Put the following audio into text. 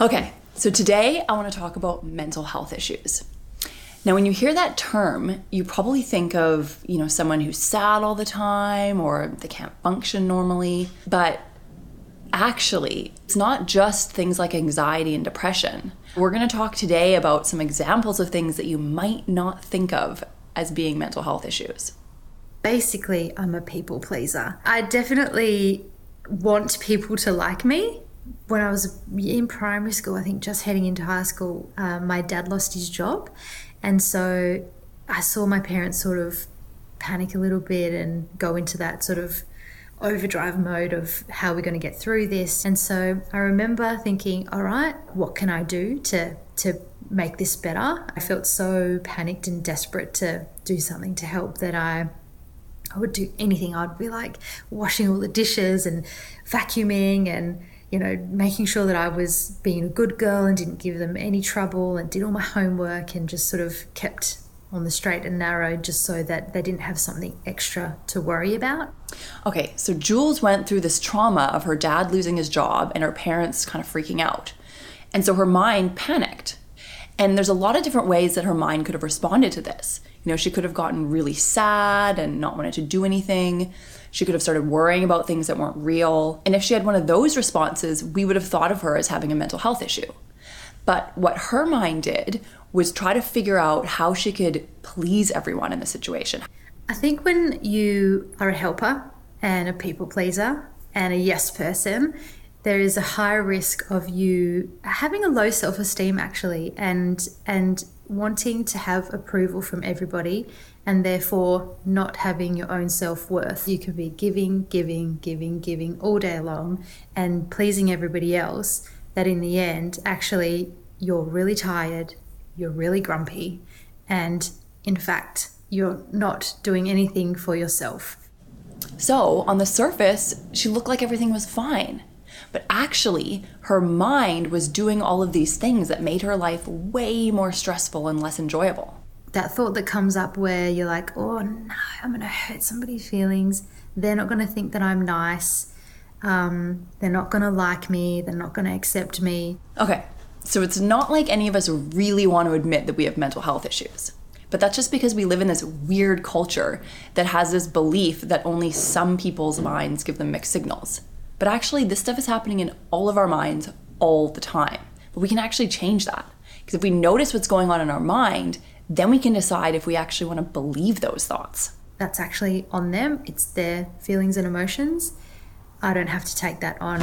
Okay, so today I want to talk about mental health issues. Now, when you hear that term, you probably think of, someone who's sad all the time or they can't function normally. But actually, it's not just things like anxiety and depression. We're going to talk today about some examples of things that you might not think of as being mental health issues. Basically, I'm a people pleaser. I definitely want people to like me. When I was in primary school, I think just heading into high school, my dad lost his job. And so I saw my parents sort of panic a little bit and go into that sort of overdrive mode of how we're going to get through this. And so I remember thinking, all right, what can I do to make this better? I felt so panicked and desperate to do something to help that I would do anything. I'd be like washing all the dishes and vacuuming and making sure that I was being a good girl and didn't give them any trouble and did all my homework and just sort of kept on the straight and narrow just so that they didn't have something extra to worry about. Okay, so Jules went through this trauma of her dad losing his job and her parents kind of freaking out. And so her mind panicked. And there's a lot of different ways that her mind could have responded to this. She could have gotten really sad and not wanted to do anything. She could have started worrying about things that weren't real. And if she had one of those responses, we would have thought of her as having a mental health issue. But what her mind did was try to figure out how she could please everyone in the situation. I think when you are a helper and a people pleaser and a yes person, there is a high risk of you having a low self-esteem actually and wanting to have approval from everybody and therefore not having your own self-worth. You could be giving all day long and pleasing everybody else, that in the end, actually, you're really tired, you're really grumpy, and in fact, you're not doing anything for yourself. So on the surface, she looked like everything was fine. But actually, her mind was doing all of these things that made her life way more stressful and less enjoyable. That thought that comes up where you're like, oh no, I'm going to hurt somebody's feelings. They're not going to think that I'm nice. They're not going to like me. They're not going to accept me. Okay, so it's not like any of us really want to admit that we have mental health issues. But that's just because we live in this weird culture that has this belief that only some people's minds give them mixed signals. But actually, this stuff is happening in all of our minds all the time. But we can actually change that. Because if we notice what's going on in our mind, then we can decide if we actually want to believe those thoughts. That's actually on them. It's their feelings and emotions. I don't have to take that on.